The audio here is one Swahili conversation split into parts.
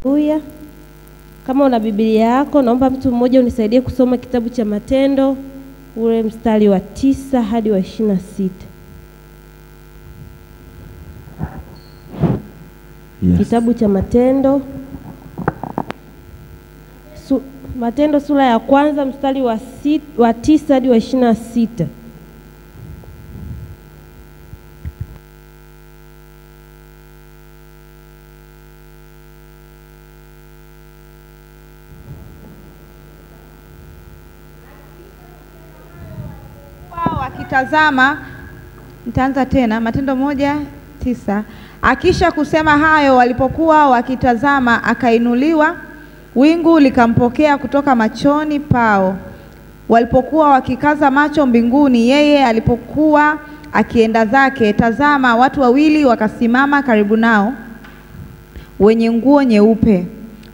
Haleluya. Kama una Biblia yako, naomba mtu mmoja unisaidie kusoma kitabu cha Matendo ule mstari wa 9 hadi wa 26. Yes. Kitabu cha Matendo Matendo sura ya kwanza mstari wa 9 hadi wa 26. Wakitazama, nitaanza tena Matendo 1:9. Akisha kusema hayo, walipokuwa wakitazama, akainuliwa, wingu likampokea kutoka machoni pao. Walipokuwa wakikaza macho mbinguni, yeye alipokuwa akienda zake, tazama, watu wawili wakasimama karibu nao, wenye nguo nyeupe.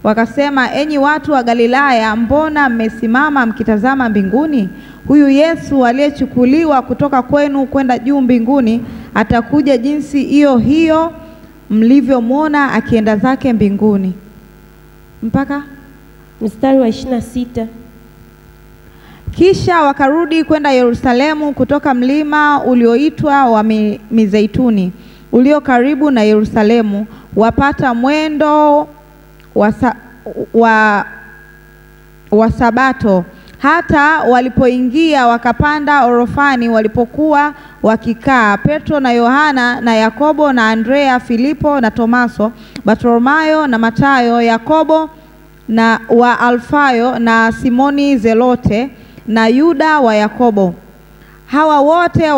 Wakasema, enyi watu wa Galilaya, mbona mmesimama mkitazama mbinguni? Huyu Yesu aliyechukuliwa kutoka kwenu kwenda juu mbinguni, atakuja jinsi hiyo hiyo mlivyomwona akienda zake mbinguni. Mpaka mstari wa 26. Kisha wakarudi kwenda Yerusalemu kutoka mlima ulioitwa wa Mizeituni, ulio karibu na Yerusalemu, wapata mwendo wa Sabato. Hata walipoingia, wakapanda orofani walipokuwa wakikaa, Petro na Yohana na Yakobo na Andrea, Filipo na Tomaso, Bartholomayo na Matayo, Yakobo na wa Alfayo na Simoni Zelote na Yuda wa Yakobo. Hawa wote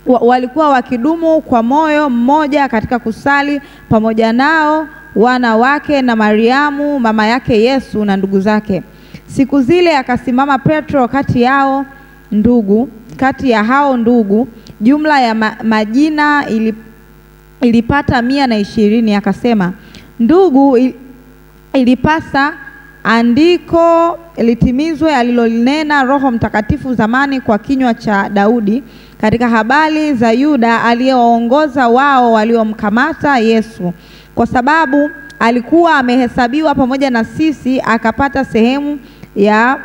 walikuwa wakidumu kwa moyo mmoja katika kusali pamoja nao, wanawake na Mariamu mama yake Yesu na ndugu zake. Siku zile akasimama Petro kati ya hao ndugu, jumla ya majina ilipata 120. Akasema, ndugu, ilipasa andiko litimizwe alilolinena Roho Mtakatifu zamani kwa kinywa cha Daudi katika habari za Yuda aliyewaongoza wao waliomkamata Yesu, kwa sababu alikuwa amehesabiwa pamoja na sisi, akapata sehemu ya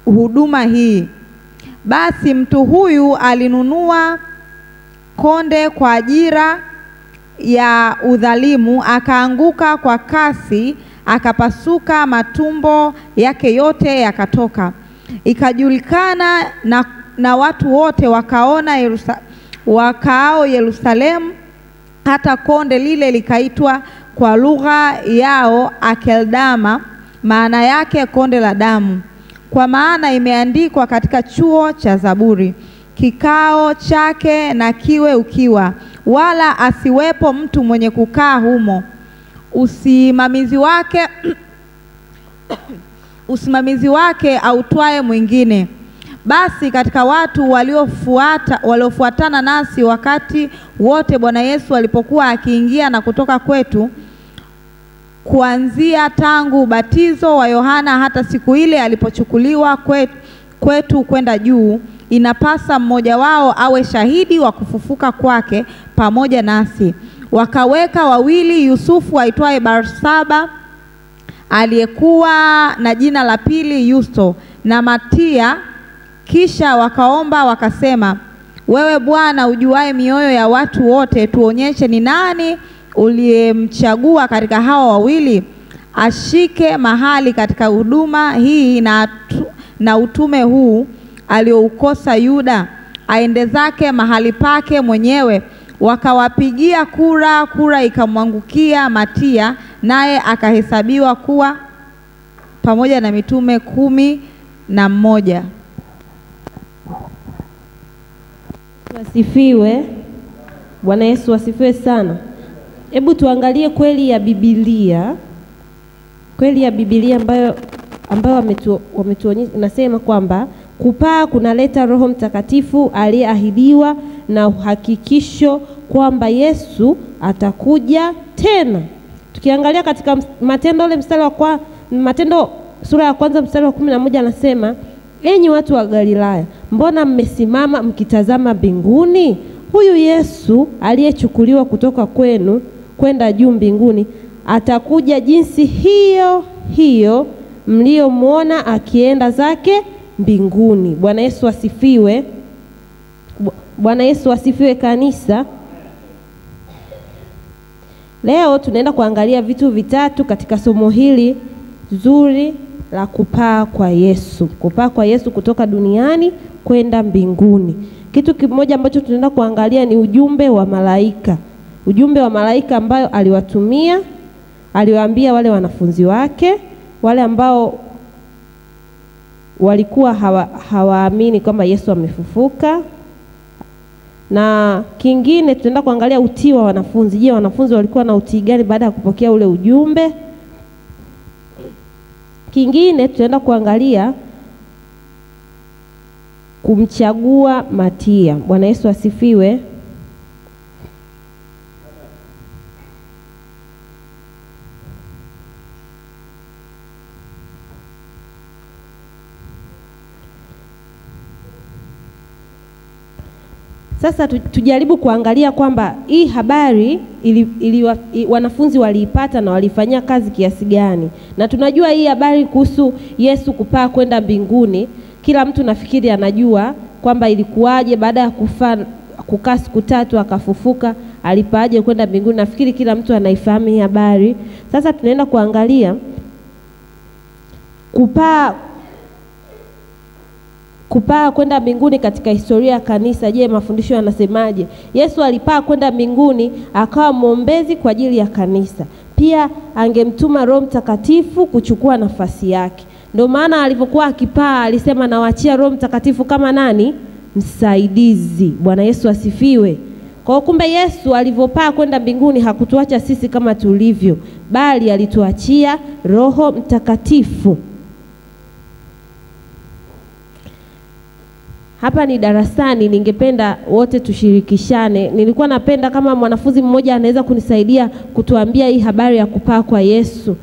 huduma hii. Basi mtu huyu alinunua konde kwa ajira ya udhalimu, akaanguka kwa kasi, akapasuka, matumbo yake yote yakatoka. Ikajulikana na watu wote wakaao Yerusalemu, hata konde lile likaitwa kwa lugha yao Akeldama, maana yake konde la damu. Kwa maana imeandikwa katika chuo cha Zaburi, kikao chake na kiwe ukiwa, wala asiwepo mtu mwenye kukaa humo. Usimamizi wake autwae mwingine. Basi katika watu waliofuatana nasi wakati wote Bwana Yesu alipokuwa akiingia na kutoka kwetu, kuanzia tangu ubatizo wa Yohana hata siku ile alipochukuliwa kwetu kwenda juu, inapasa mmoja wao awe shahidi wa kufufuka kwake pamoja nasi. Wakaweka wawili, Yusufu aitwaye Barsaba, aliyekuwa na jina la pili Yusto, na Matia. Kisha wakaomba wakasema, wewe Bwana ujuaye mioyo ya watu wote, tuonyeshe ni nani uliyemchagua katika hao wawili ashike mahali katika huduma hii na utume huu alioukosa Yuda, aende zake mahali pake mwenyewe. Wakawapigia kura ikamwangukia Matia, naye akahesabiwa kuwa pamoja na mitume 11. Wasifiwe. Bwana Yesu asifiwe sana. Hebu tuangalie kweli ya Biblia ambayo wametuonyesha. Nasema kwamba kupaa kunaleta Roho Mtakatifu aliyeahidiwa na uhakikisho kwamba Yesu atakuja tena. Tukiangalia katika Matendo Matendo sura ya kwanza mstari wa 11 anasema, enyi watu wa Galilaya, mbona mmesimama mkitazama mbinguni? Huyu Yesu aliyechukuliwa kutoka kwenu kwenda juu mbinguni, atakuja jinsi hiyo hiyo mliomwona akienda zake mbinguni. Bwana Yesu asifiwe. Bwana Yesu asifiwe kanisa. Leo tunaenda kuangalia vitu vitatu katika somo hili zuri la kupaa kwa Yesu. Kupaa kwa Yesu kutoka duniani kwenda mbinguni. Kitu kimoja ambacho tunaenda kuangalia ni ujumbe wa malaika. Ujumbe wa malaika ambayo aliwatumia, aliwaambia wale wanafunzi wake, wale ambao walikuwa hawaamini kwamba Yesu amefufuka. Na kingine tunaenda kuangalia utii wa wanafunzi. Je, wanafunzi walikuwa na utii gani baada ya kupokea ule ujumbe? Kingine tunaenda kuangalia kumchagua Matia. Bwana Yesu asifiwe. Sasa tujaribu kuangalia kwamba hii habari wanafunzi waliipata na walifanyia kazi kiasi gani. Na tunajua hii habari kuhusu Yesu kupaa kwenda mbinguni, kila mtu nafikiri anajua kwamba ilikuwaje baada ya kukaa siku 3 akafufuka, alipaaje kwenda mbinguni. Nafikiri kila mtu anaifahamu hii habari. Sasa tunaenda kuangalia kupaa kwenda mbinguni katika historia ya kanisa. Je, mafundisho yanasemaje? Yesu alipaa kwenda mbinguni akawa mwombezi kwa ajili ya kanisa. Pia angemtuma Roho Mtakatifu kuchukua nafasi yake. Ndio maana alipokuwa akipaa alisema nawaachia Roho Mtakatifu kama nani? Msaidizi. Bwana Yesu asifiwe. Kwa kumbe Yesu alipopaa kwenda mbinguni hakutuacha sisi kama tulivyo, bali alituachia Roho Mtakatifu. Hapa ni darasani, ningependa wote tushirikishane. Nilikuwa napenda kama mwanafunzi mmoja anaweza kunisaidia kutuambia hii habari ya kupaa kwa Yesu.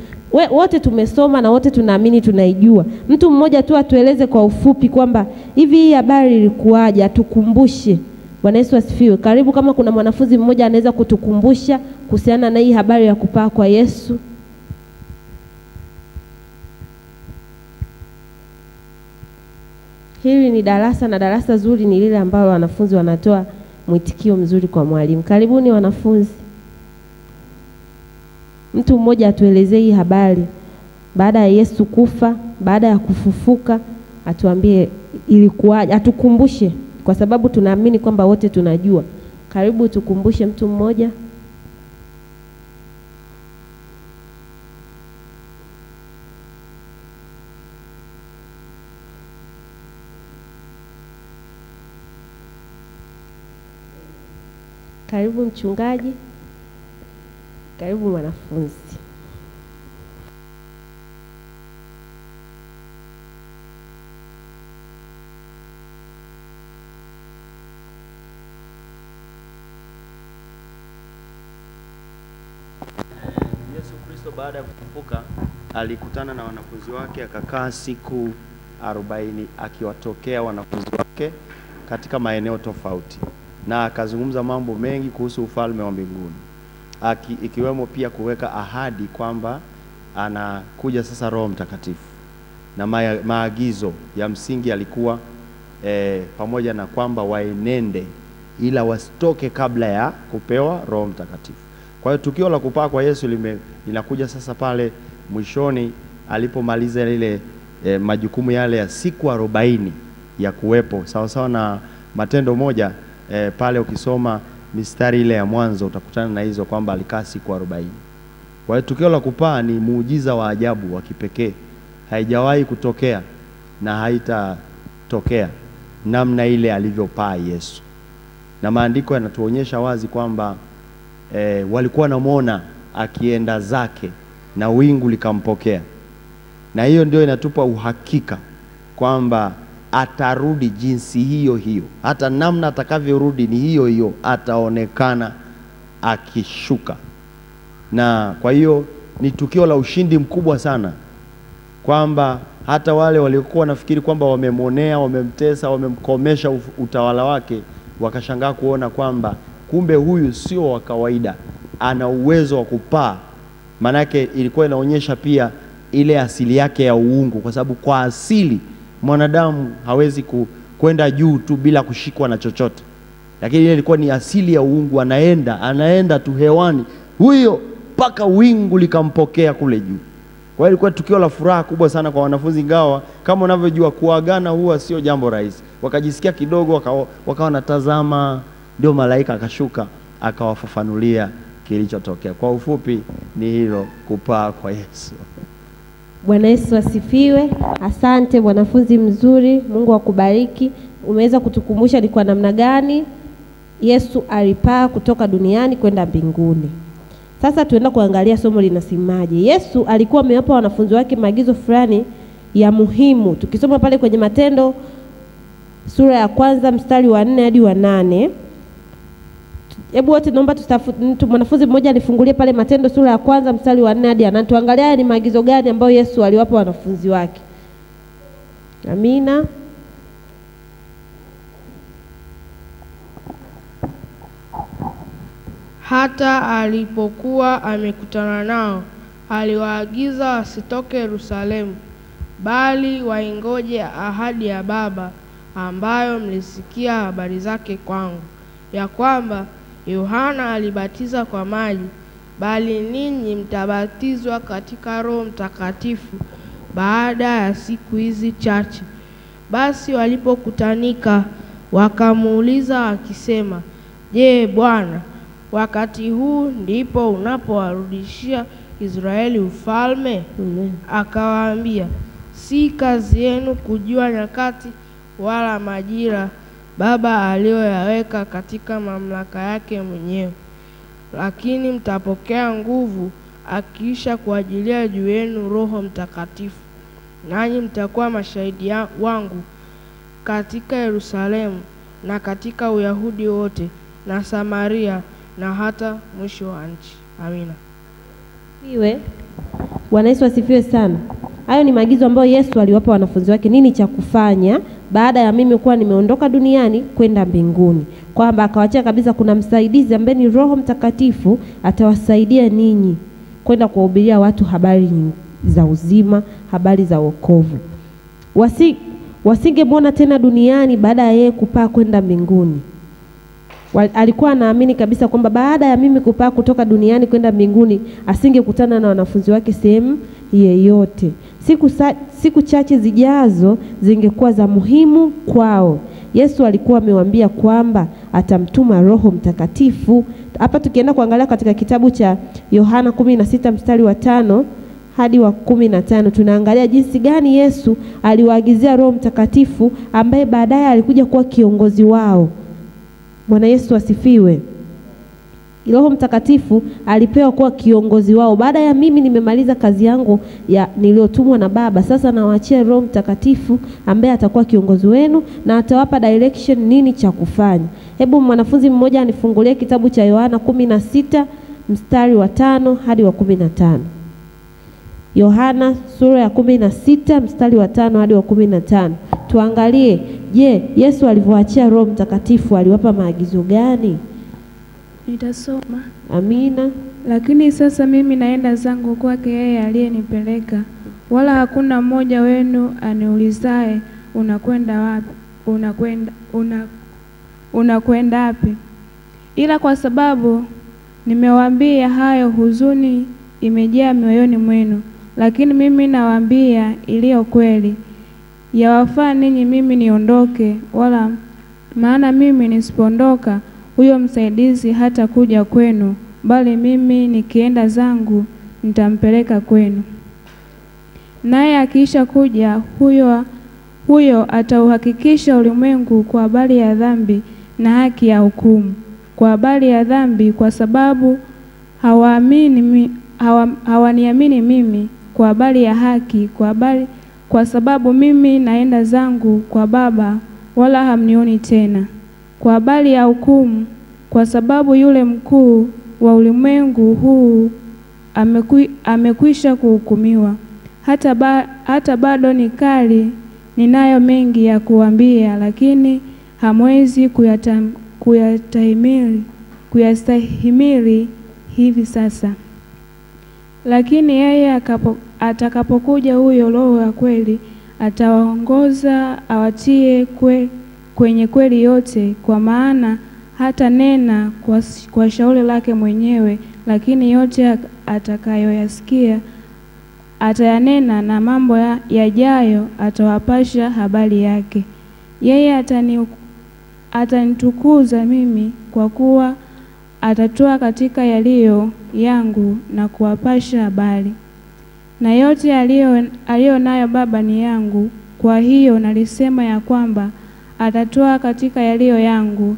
Wote tumesoma na wote tunaamini tunaijua. Mtu mmoja tu atueleze kwa ufupi kwamba hivi hii habari ilikuwaje, atukumbushe. Bwana Yesu asifiwe. Karibu, kama kuna mwanafunzi mmoja anaweza kutukumbusha kuhusiana na hii habari ya kupaa kwa Yesu. Hili ni darasa, na darasa zuri ni lile ambalo wanafunzi wanatoa mwitikio mzuri kwa mwalimu. Karibuni wanafunzi. Mtu mmoja atuelezee hii habari baada ya Yesu kufa, baada ya kufufuka, atuambie ilikuwaje, atukumbushe, kwa sababu tunaamini kwamba wote tunajua. Karibu tukumbushe mtu mmoja. Karibu mchungaji. Karibu mwanafunzi. Yesu Kristo baada ya kufufuka alikutana na wanafunzi wake, akakaa siku 40 akiwatokea wanafunzi wake katika maeneo tofauti, na akazungumza mambo mengi kuhusu ufalme wa mbinguni, ikiwemo pia kuweka ahadi kwamba anakuja sasa Roho Mtakatifu, na maagizo ya msingi alikuwa pamoja na kwamba waenende ila wasitoke kabla ya kupewa Roho Mtakatifu. Kwa hiyo tukio la kupaa kwa Yesu linakuja sasa pale mwishoni alipomaliza lile majukumu yale ya siku 40 ya kuwepo, sawa sawa na Matendo 1. Pale ukisoma mistari ile ya mwanzo utakutana na hizo kwamba alikaa siku 40. Kwa hiyo tukio la kupaa ni muujiza wa ajabu wa kipekee. Haijawahi kutokea na haitatokea namna ile alivyopaa Yesu. Na maandiko yanatuonyesha wazi kwamba walikuwa wanamuona akienda zake na wingu likampokea. Na hiyo ndio inatupa uhakika kwamba atarudi jinsi hiyo hiyo. Hata namna atakavyorudi ni hiyo hiyo, ataonekana akishuka. Na kwa hiyo ni tukio la ushindi mkubwa sana, kwamba hata wale waliokuwa nafikiri kwamba wamemonea, wamemtesa, wamemkomesha utawala wake, wakashangaa kuona kwamba kumbe huyu sio wa kawaida, ana uwezo wa kupaa, manake ilikuwa inaonyesha pia ile asili yake ya uungu, kwa sababu kwa asili mwanadamu hawezi kwenda juu tu bila kushikwa na chochote, lakini ile ilikuwa ni asili ya uungu. Anaenda tu hewani huyo mpaka wingu likampokea kule juu. Kwa hiyo ilikuwa tukio la furaha kubwa sana kwa wanafunzi, ingawa kama unavyojua kuagana huwa sio jambo rahisi. Wakajisikia kidogo, wakawa wanatazama, ndio malaika akashuka akawafafanulia kilichotokea. Kwa ufupi ni hilo, kupaa kwa Yesu. Bwana Yesu asifiwe. Asante mwanafunzi mzuri, Mungu akubariki. Umeweza kutukumbusha ni kwa namna gani Yesu alipaa kutoka duniani kwenda mbinguni. Sasa tuenda kuangalia somo linasemaje. Yesu alikuwa amewapa wanafunzi wake maagizo fulani ya muhimu. Tukisoma pale kwenye Matendo sura ya 1 mstari wa 4 hadi wa 8. Hebu wote naomba mwanafunzi mmoja anifungulie pale Matendo sura ya 1 mstari wa 4 hadi 8. Tuangalie haya ni maagizo gani ambayo Yesu aliwapa wanafunzi wake. Amina. Hata alipokuwa amekutana nao, aliwaagiza wasitoke Yerusalemu, bali waingoje ahadi ya Baba, ambayo mlisikia habari zake kwangu, ya kwamba Yohana alibatiza kwa maji, bali ninyi mtabatizwa katika Roho Mtakatifu baada ya siku hizi chache. Basi walipokutanika wakamuuliza wakisema, Je, Bwana, wakati huu ndipo unapowarudishia Israeli ufalme? Akawaambia, si kazi yenu kujua nyakati wala majira Baba aliyoyaweka katika mamlaka yake mwenyewe, lakini mtapokea nguvu akiisha kuajilia juu yenu Roho Mtakatifu, nanyi mtakuwa mashahidi wangu katika Yerusalemu na katika Uyahudi wote na Samaria na hata mwisho wa nchi. Amina. Bwana Yesu asifiwe sana. Hayo ni maagizo ambayo Yesu aliwapa wanafunzi wake, nini cha kufanya baada ya mimi kuwa nimeondoka duniani kwenda mbinguni. Kwamba akawaachia kabisa kuna msaidizi ambaye ni Roho Mtakatifu, atawasaidia ninyi kwenda kuwahubiria watu habari za uzima, habari za wokovu. Wasingemwona tena duniani baada ya yeye kupaa kwenda mbinguni. Alikuwa anaamini kabisa kwamba baada ya mimi kupaa kutoka duniani kwenda mbinguni, asingekutana na wanafunzi wake sehemu yeyote. Siku chache zijazo zingekuwa za muhimu kwao. Yesu alikuwa amewaambia kwamba atamtuma Roho Mtakatifu. Hapa tukienda kuangalia katika kitabu cha Yohana 16 mstari wa 5 hadi wa 15, tunaangalia jinsi gani Yesu aliwaagizia Roho Mtakatifu ambaye baadaye alikuja kuwa kiongozi wao. Bwana Yesu asifiwe. Roho Mtakatifu alipewa kuwa kiongozi wao. Baada ya mimi nimemaliza kazi yangu niliyotumwa na Baba, sasa nawaachia Roho Mtakatifu ambaye atakuwa kiongozi wenu na atawapa direction nini cha kufanya. Hebu mwanafunzi mmoja anifungulie kitabu cha Yohana 16 mstari wa 5 hadi wa 15. Yohana sura ya 16 mstari wa 5 hadi wa 15. Tuangalie, je, Yesu alivyoachia Roho Mtakatifu aliwapa maagizo gani? Nitasoma. Amina. Lakini sasa mimi naenda zangu kwake yeye aliyenipeleka, wala hakuna mmoja wenu aniulizaye unakwenda wapi? Unakwenda wapi? Ila kwa sababu nimewaambia hayo, huzuni imejaa mioyoni mwenu. Lakini mimi nawaambia iliyo kweli, yawafaa ninyi mimi niondoke, wala maana mimi nisipoondoka huyo msaidizi hata kuja kwenu, bali mimi nikienda zangu nitampeleka kwenu. Naye akiisha kuja, huyo atauhakikisha ulimwengu kwa habari ya dhambi na haki ya hukumu. Kwa habari ya dhambi, kwa sababu hawaniamini mimi; kwa habari ya haki, kwa sababu mimi naenda zangu kwa Baba, wala hamnioni tena; kwa habari ya hukumu, kwa sababu yule mkuu wa ulimwengu huu amekwisha kuhukumiwa. Hata bado nikali, ninayo mengi ya kuambia, lakini hamwezi kuyastahimili hivi sasa. Lakini yeye atakapokuja huyo Roho wa kweli, atawaongoza awatie kwenye kweli yote, kwa maana hata nena kwa shauri lake mwenyewe, lakini yote atakayoyasikia atayanena, na mambo yajayo atawapasha habari yake. Yeye atanitukuza mimi, kwa kuwa atatoa katika yaliyo yangu na kuwapasha habari. Na yote aliyo nayo Baba ni yangu, kwa hiyo nalisema ya kwamba atatoa katika yaliyo yangu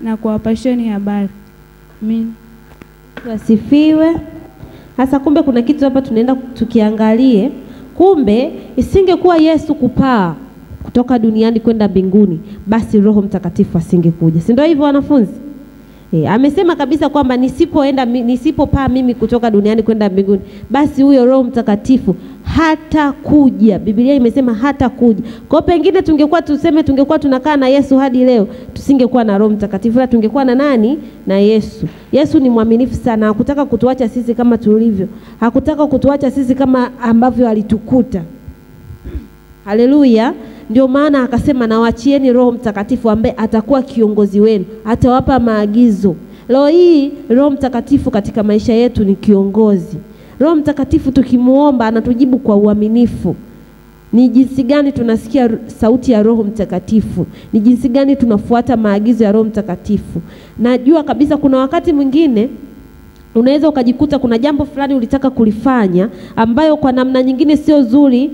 na kuwapasheni habari. Amen. Wasifiwe. Sasa kumbe kuna kitu hapa tunaenda tukiangalie. Kumbe isingekuwa Yesu kupaa kutoka duniani kwenda mbinguni, basi Roho Mtakatifu asingekuja. Si ndio hivyo wanafunzi? Amesema kabisa kwamba nisipopaa mimi kutoka duniani kwenda mbinguni, basi huyo Roho Mtakatifu hata kuja. Biblia imesema hata kuja. Kwa pengine tungekuwa tunakaa na Yesu hadi leo, tusingekuwa na Roho Mtakatifu, la tungekuwa na nani? Na Yesu. Yesu ni mwaminifu sana, hakutaka kutuacha sisi kama tulivyo. Hakutaka kutuacha sisi kama ambavyo alitukuta. Haleluya. Ndio maana akasema nawachieni Roho Mtakatifu ambaye atakuwa kiongozi wenu, atawapa maagizo. Leo hii Roho Mtakatifu katika maisha yetu ni kiongozi. Roho Mtakatifu tukimuomba anatujibu kwa uaminifu. Ni jinsi gani tunasikia sauti ya Roho Mtakatifu? Ni jinsi gani tunafuata maagizo ya Roho Mtakatifu? Najua kabisa kuna wakati mwingine unaweza ukajikuta kuna jambo fulani ulitaka kulifanya ambayo kwa namna nyingine sio zuri,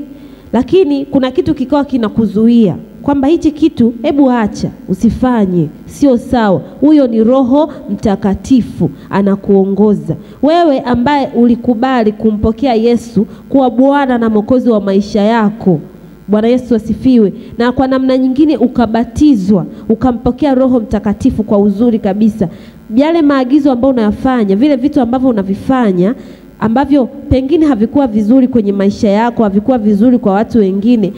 lakini kuna kitu kikawa kinakuzuia kwamba hichi kitu hebu acha, usifanye, sio sawa. Huyo ni Roho Mtakatifu anakuongoza. Wewe ambaye ulikubali kumpokea Yesu kuwa Bwana na Mwokozi wa maisha yako, Bwana Yesu asifiwe, na kwa namna nyingine ukabatizwa, ukampokea Roho Mtakatifu kwa uzuri kabisa, yale maagizo ambayo unayafanya, vile vitu ambavyo unavifanya ambavyo pengine havikuwa vizuri kwenye maisha yako, havikuwa vizuri kwa watu wengine,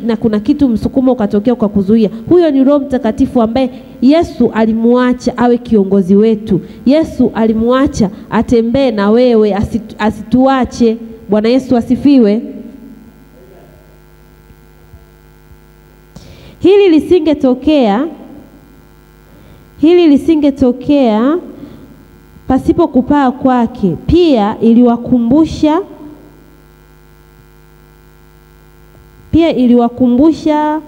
na kuna kitu msukumo ukatokea kwa kuzuia, huyo ni Roho Mtakatifu ambaye Yesu alimuacha awe kiongozi wetu. Yesu alimuacha atembee na wewe, asituache. Bwana Yesu asifiwe. Hili lisingetokea pasipo kupaa kwake. Pia iliwakumbusha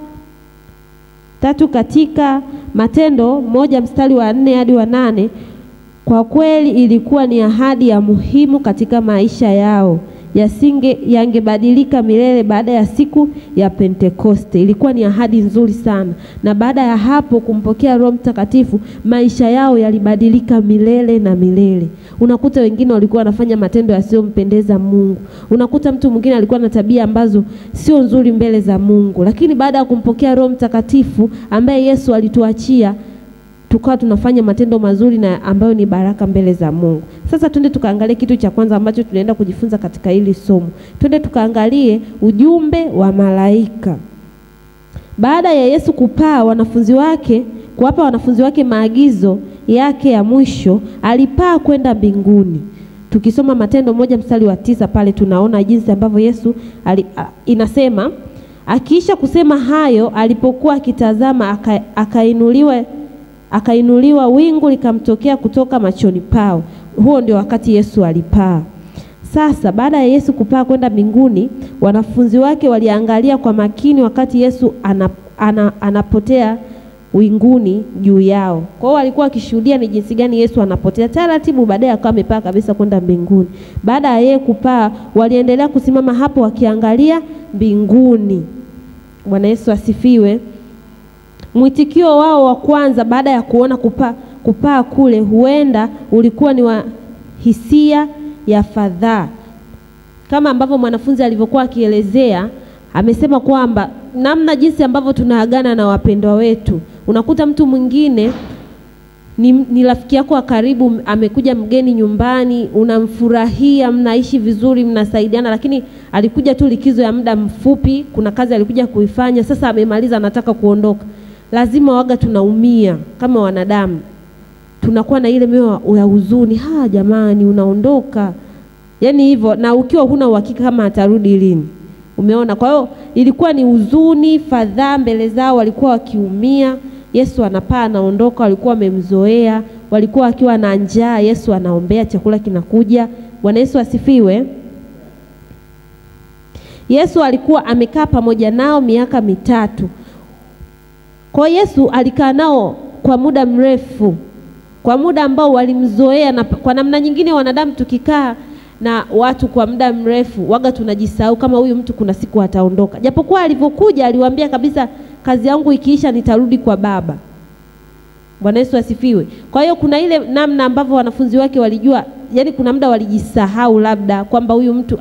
tatu katika Matendo 1 mstari wa 4 hadi wa 8. Kwa kweli ilikuwa ni ahadi ya muhimu katika maisha yao, yangebadilika milele baada ya siku ya Pentekoste. Ilikuwa ni ahadi nzuri sana, na baada ya hapo kumpokea Roho Mtakatifu, maisha yao yalibadilika milele na milele. Unakuta wengine walikuwa wanafanya matendo yasiyompendeza Mungu. Unakuta mtu mwingine alikuwa na tabia ambazo sio nzuri mbele za Mungu, lakini baada ya kumpokea Roho Mtakatifu ambaye Yesu alituachia, tukawa tunafanya matendo mazuri na ambayo ni baraka mbele za Mungu. Sasa twende tukaangalie kitu cha kwanza ambacho tunaenda kujifunza katika hili somo. Twende tukaangalie ujumbe wa malaika. Baada ya Yesu kupaa, kuwapa wanafunzi wake maagizo yake ya mwisho, alipaa kwenda mbinguni. Tukisoma Matendo 1 mstari wa 9 pale tunaona jinsi ambavyo Yesu inasema, akiisha kusema hayo, alipokuwa akitazama akainuliwa, wingu likamtokea kutoka machoni pao. Huo ndio wakati Yesu alipaa. Sasa baada ya Yesu kupaa kwenda mbinguni, wanafunzi wake waliangalia kwa makini wakati Yesu anapotea winguni juu yao. Kwa hiyo walikuwa wakishuhudia ni jinsi gani Yesu anapotea taratibu, baadaye akawa amepaa kabisa kwenda mbinguni. Baada ya yeye kupaa, waliendelea kusimama hapo wakiangalia mbinguni. Bwana Yesu asifiwe. Mwitikio wao wa kwanza baada ya kuona kupaa kule huenda ulikuwa ni wa hisia ya fadhaa. Kama ambavyo mwanafunzi alivyokuwa akielezea, amesema kwamba namna jinsi ambavyo tunaagana na wapendwa wetu. Unakuta mtu mwingine ni rafiki yako wa karibu, amekuja mgeni nyumbani, unamfurahia, mnaishi vizuri, mnasaidiana, lakini alikuja tu likizo ya muda mfupi, kuna kazi alikuja kuifanya, sasa amemaliza anataka kuondoka. Lazima waga tunaumia kama wanadamu. tunakuwa na ile mioyo ya huzuni, jamani unaondoka. Yaani hivyo, na ukiwa huna uhakika kama atarudi lini. Umeona? Kwa hiyo ilikuwa ni huzuni, fadhaa mbele zao, walikuwa wakiumia. Yesu anapaa anaondoka, walikuwa wamemzoea, walikuwa akiwa na njaa, Yesu anaombea, chakula kinakuja. Bwana Yesu asifiwe. Yesu alikuwa amekaa pamoja nao miaka 3. Kwa Yesu alikaa nao kwa muda mrefu, kwa muda ambao walimzoea. Na kwa namna nyingine wanadamu tukikaa na watu kwa muda mrefu waga tunajisahau kama huyu mtu kuna siku ataondoka. Japokuwa alivyokuja aliwaambia kabisa, kazi yangu ikiisha nitarudi kwa Baba. Bwana Yesu asifiwe. Kwa hiyo kuna ile namna ambavyo wanafunzi wake walijua, yani kuna muda walijisahau labda kwamba huyu mtu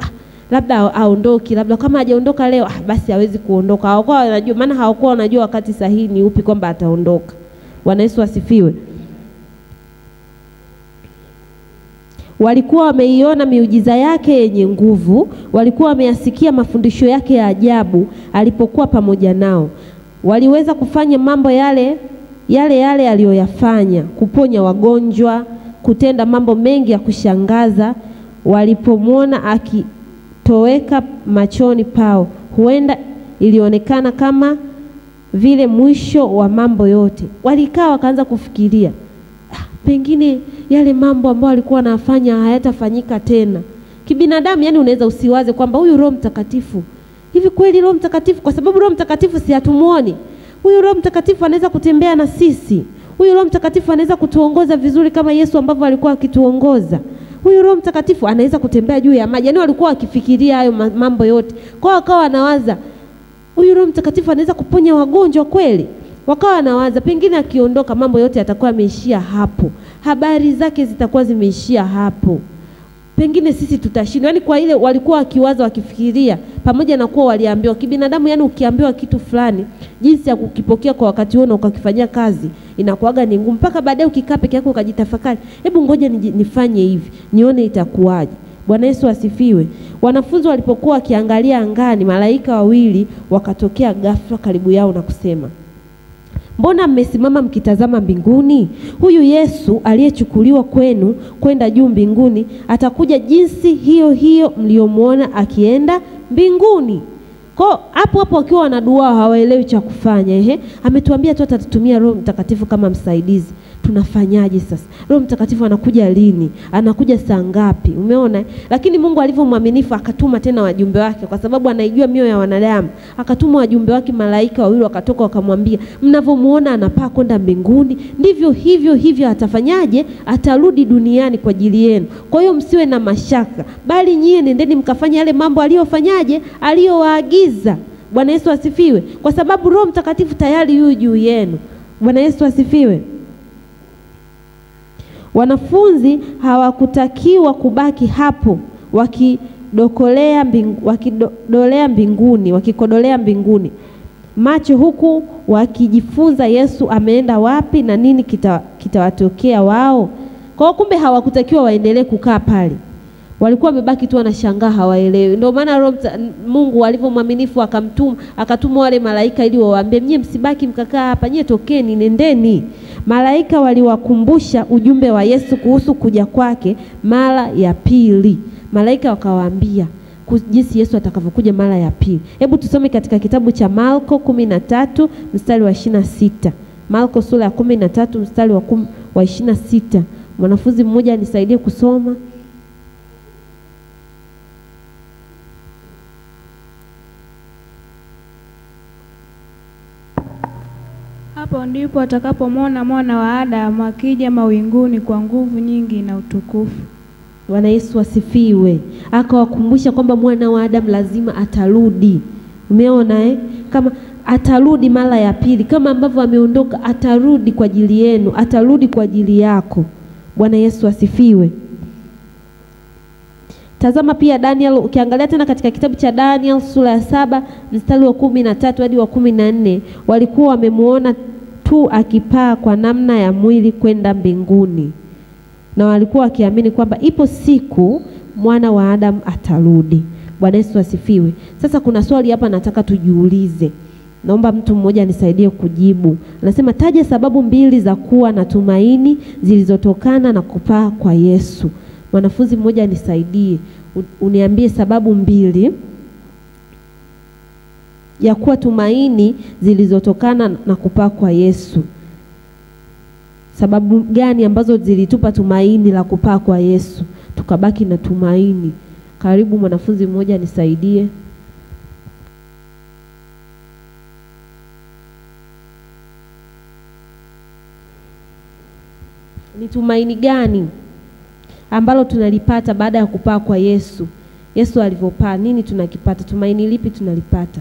labda aondoki, labda kama hajaondoka leo basi hawezi kuondoka. Hawakuwa wanajua, maana hawakuwa wanajua wakati sahihi ni upi kwamba ataondoka. Bwana Yesu asifiwe. Walikuwa wameiona miujiza yake yenye nguvu, walikuwa wameyasikia mafundisho yake ya ajabu alipokuwa pamoja nao. Waliweza kufanya mambo yale aliyoyafanya, kuponya wagonjwa, kutenda mambo mengi ya kushangaza. Walipomwona akitoweka machoni pao, huenda ilionekana kama vile mwisho wa mambo yote. Walikaa wakaanza kufikiria, pengine yale mambo ambayo alikuwa anafanya hayatafanyika tena. Kibinadamu yani unaweza usiwaze kwamba huyu Roho Mtakatifu, hivi kweli Roho Mtakatifu, kwa sababu Roho Mtakatifu si hatumuoni. Huyu Roho Mtakatifu anaweza kutembea na sisi. Huyu Roho Mtakatifu anaweza kutuongoza vizuri kama Yesu ambavyo alikuwa akituongoza. Huyu Roho Mtakatifu anaweza kutembea juu ya maji. Yani walikuwa wakifikiria hayo mambo yote. Kwa wakawa wanawaza, huyu Roho Mtakatifu anaweza kuponya wagonjwa kweli? Wakawa wanawaza pengine akiondoka mambo yote yatakuwa yameishia hapo. Habari zake zitakuwa zimeishia hapo. Pengine sisi tutashindwa. Yani kwa ile walikuwa wakiwaza, wakifikiria, pamoja na kuwa waliambiwa kibinadamu, yani ukiambiwa kitu fulani, jinsi ya kukipokea kwa wakati huo na ukakifanyia kazi inakuaga ni ngumu. Mpaka baadaye ukikaa peke yako ukajitafakari, hebu ngoja nifanye hivi, nione itakuwaje. Bwana Yesu asifiwe. Wanafunzi walipokuwa wakiangalia angani, malaika wawili wakatokea ghafla karibu yao na kusema, mbona mmesimama mkitazama mbinguni? Huyu Yesu aliyechukuliwa kwenu kwenda juu mbinguni atakuja jinsi hiyo hiyo mliomuona akienda mbinguni. Kwa hapo wakiwa wanadua hawaelewi cha kufanya. Ametuambia tu atatutumia Roho Mtakatifu kama msaidizi. Tunafanyaje sasa? Roho Mtakatifu anakuja lini? Anakuja saa ngapi? Umeona? Lakini Mungu alivyo mwaminifu akatuma tena wajumbe wake, kwa sababu anaijua mioyo ya wanadamu. Akatuma wajumbe wake malaika wawili, wakatoka wakamwambia, mnavyomuona anapaa kwenda mbinguni, ndivyo hivyo atafanyaje? Atarudi duniani kwa ajili yenu. Kwa hiyo msiwe na mashaka, bali nyie nendeni mkafanya yale mambo aliyofanyaje? Aliyowaagiza. Bwana Yesu asifiwe. Kwa sababu Roho Mtakatifu tayari yu juu yenu. Bwana Yesu asifiwe. Wanafunzi hawakutakiwa kubaki hapo wakikodolea mbinguni macho, huku wakijifunza Yesu ameenda wapi na nini kitawatokea wao. Kwa kumbe hawakutakiwa waendelee kukaa pale. Walikuwa wamebaki tu wanashangaa, hawaelewi. Ndio maana Mungu alivyo mwaminifu akatuma wale malaika ili wawaambie, nyie msibaki mkakaa hapa, nyie tokeni, nendeni. Malaika waliwakumbusha ujumbe wa Yesu kuhusu kuja kwake mara ya pili. Malaika wakawaambia jinsi Yesu atakavyokuja mara ya pili. Hebu tusome katika kitabu cha Marko 13 mstari wa 26. Marko sura ya 13 mstari wa 26. Mwanafunzi mmoja nisaidie kusoma. Hapo ndipo atakapomwona Mwana wa Adamu akija mawinguni kwa nguvu nyingi na utukufu. Bwana Yesu asifiwe. Akawakumbusha kwamba Mwana wa Adamu lazima atarudi. Umeona kama atarudi mara ya pili, kama ambavyo ameondoka atarudi kwa ajili yenu, atarudi kwa ajili yako. Bwana Yesu asifiwe. Tazama pia Daniel, ukiangalia tena katika kitabu cha Daniel sura ya 7 mstari wa 13 hadi wa 14, walikuwa wamemuona tu akipaa kwa namna ya mwili kwenda mbinguni, na walikuwa wakiamini kwamba ipo siku Mwana wa Adamu atarudi. Bwana Yesu asifiwe. Sasa kuna swali hapa nataka tujiulize. Naomba mtu mmoja nisaidie kujibu. Anasema taja sababu 2 za kuwa na tumaini zilizotokana na kupaa kwa Yesu. Mwanafunzi mmoja nisaidie. Uniambie sababu 2 ya kuwa tumaini zilizotokana na kupaa kwa Yesu. Sababu gani ambazo zilitupa tumaini la kupaa kwa Yesu tukabaki na tumaini? Karibu mwanafunzi mmoja nisaidie. Ni tumaini gani ambalo tunalipata baada ya kupaa kwa Yesu? Yesu alivyopaa, nini tunakipata? Tumaini lipi tunalipata?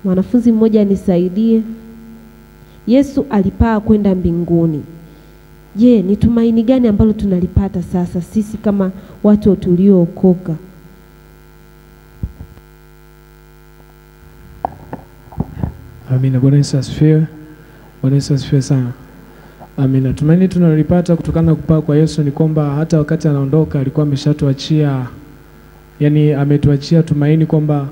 Mwanafunzi mmoja nisaidie. Yesu alipaa kwenda mbinguni. Je, ni tumaini gani ambalo tunalipata sasa sisi kama watu tuliookoka? Amina. Bwana Yesu asifiwe. Bwana Yesu asifiwe sana. Amina. Tumaini tunalipata kutokana na kupaa kwa Yesu ni kwamba hata wakati anaondoka alikuwa ameshatuachia, yani ametuachia tumaini kwamba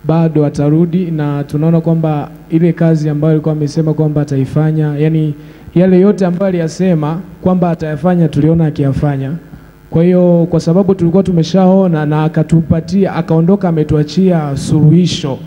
bado atarudi, na tunaona kwamba ile kazi ambayo alikuwa amesema kwamba ataifanya, yani yale yote ambayo aliyasema kwamba atayafanya tuliona akiyafanya. Kwa hiyo kwa sababu tulikuwa tumeshaona na akatupatia, akaondoka ametuachia suluhisho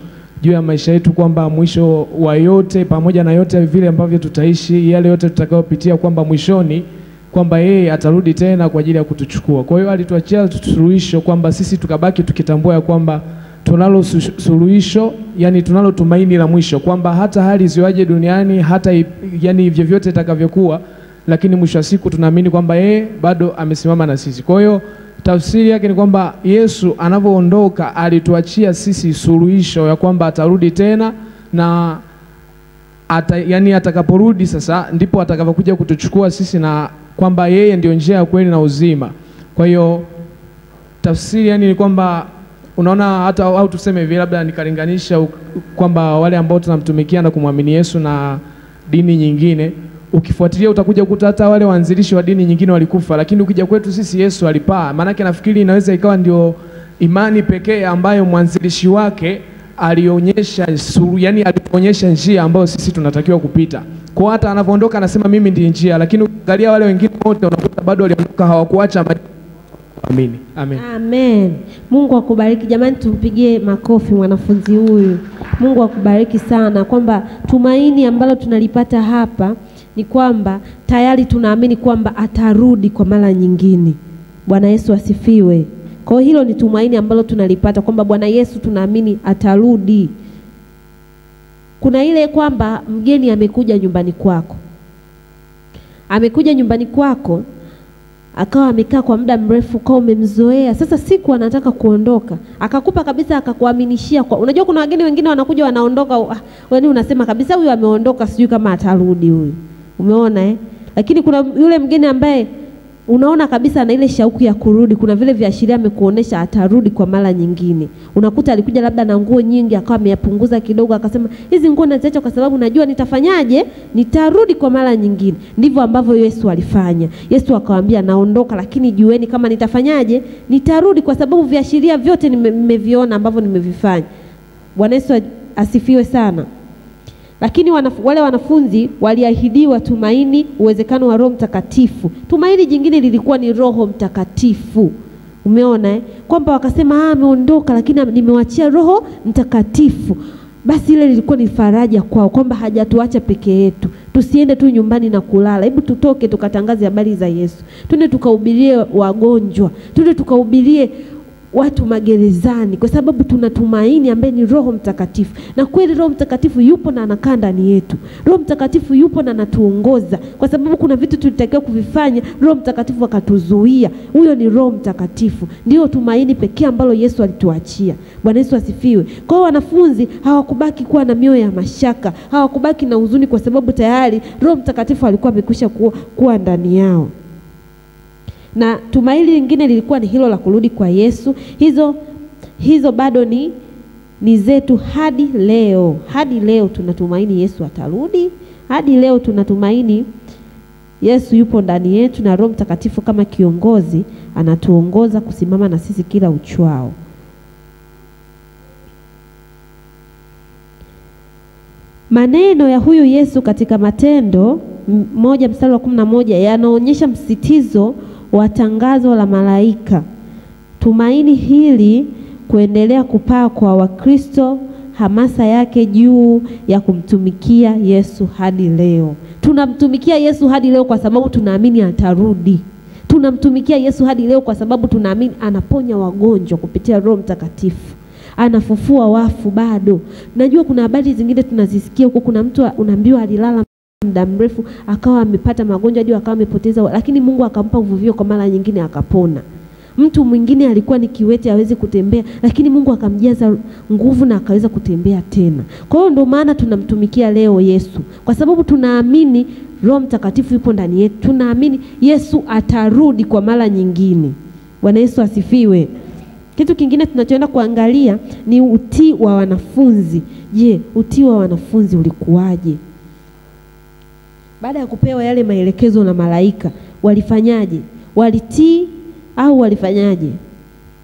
juu ya maisha yetu, kwamba mwisho wa yote pamoja na yote vile ambavyo tutaishi, yale yote tutakayopitia, kwamba mwishoni kwamba yeye atarudi tena kwa ajili ya kutuchukua. Kwa hiyo alituachia suluhisho kwamba sisi tukabaki tukitambua kwamba tunalo suluhisho, yani tunalo tumaini la mwisho, kwamba hata hali ziwaje duniani, hata yani vyovyote itakavyokuwa, lakini mwisho wa siku tunaamini kwamba yeye bado amesimama na sisi. Kwa hiyo tafsiri yake ni kwamba Yesu anapoondoka alituachia sisi suluhisho ya kwamba atarudi tena, na yani atakaporudi sasa ndipo atakapokuja kutuchukua sisi, na kwamba yeye ndio njia ya kweli na uzima. Kwa hiyo tafsiri yani ni kwamba unaona, hata au tuseme hivi, labda nikalinganisha kwamba wale ambao tunamtumikia na kumwamini Yesu na dini nyingine, ukifuatilia utakuja kukuta hata wale waanzilishi wa dini nyingine walikufa, lakini ukija kwetu sisi Yesu alipaa. Maana yake nafikiri inaweza ikawa ndio imani pekee ambayo mwanzilishi wake alionyesha yani alionyesha njia ambayo sisi tunatakiwa kupita. Kwa hata anapoondoka anasema mimi ndiye njia, lakini ukiangalia wale wengine wote unakuta bado waliondoka hawakuacha. Amini. Amen. Amen. Mungu akubariki jamani, tumpigie makofi mwanafunzi huyu. Mungu akubariki sana, kwamba tumaini ambalo tunalipata hapa ni kwamba tayari tunaamini kwamba atarudi kwa mara nyingine. Bwana Yesu asifiwe. Kwa hilo ni tumaini ambalo tunalipata kwamba Bwana Yesu tunaamini atarudi. Kuna ile kwamba mgeni amekuja nyumbani kwako. Amekuja nyumbani kwako, akawa amekaa kwa muda mrefu, kwa umemzoea. Sasa siku anataka kuondoka, akakupa kabisa, akakuaminishia kwa. Unajua kuna wageni wengine wanakuja wanaondoka, wewe unasema kabisa huyu ameondoka, sijui kama atarudi huyu. Umeona Lakini kuna yule mgeni ambaye unaona kabisa ana ile shauku ya kurudi, kuna vile viashiria amekuonesha atarudi kwa mara nyingine. Unakuta alikuja labda na nguo nyingi, akawa ameyapunguza kidogo, akasema hizi nguo naziacha kwa sababu najua nitafanyaje, nitarudi kwa mara nyingine. Ndivyo ambavyo Yesu alifanya. Yesu akawaambia naondoka, lakini jueni kama nitafanyaje, nitarudi, kwa sababu viashiria vyote nimeviona ambavyo nimevifanya. Bwana Yesu asifiwe sana. Lakini wale wanafunzi waliahidiwa tumaini, uwezekano wa Roho Mtakatifu. Tumaini jingine lilikuwa ni Roho Mtakatifu. Umeona kwamba wakasema ameondoka, lakini nimewachia Roho Mtakatifu. Basi ile lilikuwa ni faraja kwao, kwamba hajatuacha peke yetu. Tusiende tu nyumbani na kulala. Hebu tutoke tukatangaze habari za Yesu. Twende tukahubirie wagonjwa. Twende tukahubirie watu magerezani, kwa sababu tunatumaini ambaye ni Roho Mtakatifu. Na kweli Roho Mtakatifu yupo na anakaa ndani yetu. Roho Mtakatifu yupo na anatuongoza, kwa sababu kuna vitu tulitakiwa kuvifanya, Roho Mtakatifu akatuzuia. Huyo ni Roho Mtakatifu, ndio tumaini pekee ambalo Yesu alituachia. Bwana Yesu asifiwe. Kwa hiyo wanafunzi hawakubaki kuwa na mioyo ya mashaka, hawakubaki na huzuni, kwa sababu tayari Roho Mtakatifu alikuwa amekwisha kuwa ndani yao. Na tumaini lingine lilikuwa ni hilo la kurudi kwa Yesu. Hizo bado ni zetu hadi leo. Hadi leo tunatumaini Yesu atarudi. Hadi leo tunatumaini Yesu yupo ndani yetu, na Roho Mtakatifu kama kiongozi anatuongoza kusimama na sisi kila uchwao. Maneno ya huyu Yesu katika Matendo 1:11 yanaonyesha msitizo wa tangazo la malaika. Tumaini hili kuendelea kupaa kwa Wakristo, hamasa yake juu ya kumtumikia Yesu hadi leo. Tunamtumikia Yesu hadi leo kwa sababu tunaamini atarudi. Tunamtumikia Yesu hadi leo kwa sababu tunaamini anaponya wagonjwa kupitia Roho Mtakatifu. Anafufua wafu bado. Najua kuna habari zingine tunazisikia huko, kuna mtu unaambiwa alilala muda mrefu akawa amepata magonjwa hadi akawa amepoteza, lakini Mungu akampa uvuvio kwa mara nyingine akapona. Mtu mwingine alikuwa ni kiwete hawezi kutembea, lakini Mungu akamjaza nguvu na akaweza kutembea tena. Kwa hiyo ndio maana tunamtumikia leo Yesu, kwa sababu tunaamini Roho Mtakatifu yupo ndani yetu. Tunaamini Yesu atarudi kwa mara nyingine. Bwana Yesu asifiwe. Kitu kingine tunachoenda kuangalia ni utii wa wanafunzi. Je, utii wa wanafunzi ulikuwaje? Baada ya kupewa yale maelekezo na malaika, walifanyaje? Walitii au walifanyaje?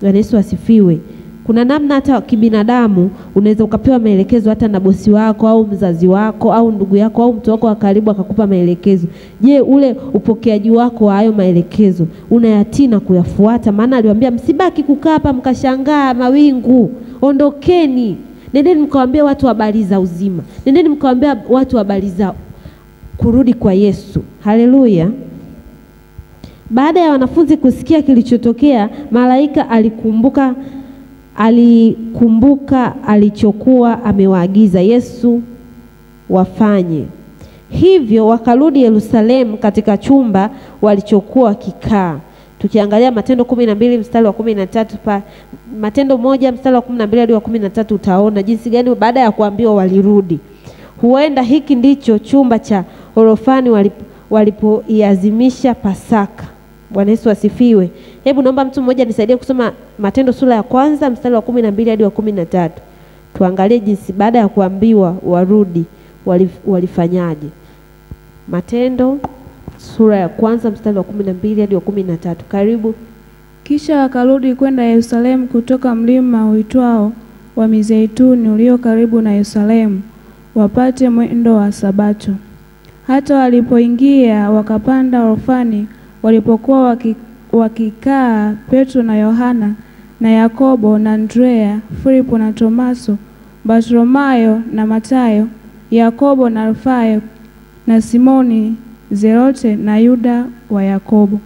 Bwana Yesu asifiwe. Kuna namna hata kibinadamu unaweza ukapewa maelekezo hata na bosi wako au mzazi wako au ndugu yako au mtu wako wa karibu akakupa maelekezo. Je, ule upokeaji wako wa hayo maelekezo unayatii na kuyafuata? Maana aliwaambia msibaki kukaa hapa mkashangaa mawingu. Ondokeni. Nendeni mkawaambia watu habari za uzima. Nendeni mkawaambia watu habari za kurudi kwa Yesu. Haleluya. Baada ya wanafunzi kusikia kilichotokea, malaika alikumbuka alichokuwa amewaagiza Yesu wafanye. Hivyo wakarudi Yerusalemu katika chumba walichokuwa wakikaa. Tukiangalia Matendo 12 mstari wa 13 pa Matendo 1 mstari wa 12 hadi wa 13 utaona jinsi gani baada ya kuambiwa walirudi. Huenda hiki ndicho chumba cha orofani walipoiazimisha Pasaka. Bwana Yesu asifiwe. Hebu naomba mtu mmoja nisaidie kusoma Matendo sura ya 1 mstari wa 12 hadi wa 13. Tuangalie jinsi baada ya kuambiwa warudi walifanyaje. Matendo sura ya 1 mstari wa 12 hadi wa 13. Karibu. Kisha wakarudi kwenda Yerusalemu kutoka mlima uitwao wa Mizeituni ulio karibu na Yerusalemu, wapate mwendo wa Sabato. Hata walipoingia wakapanda orofani walipokuwa wakikaa Petro na Yohana na Yakobo na Andrea, Filipo na Tomaso, Bartholomayo na Matayo, Yakobo na Alfayo na Simoni Zelote na Yuda wa Yakobo.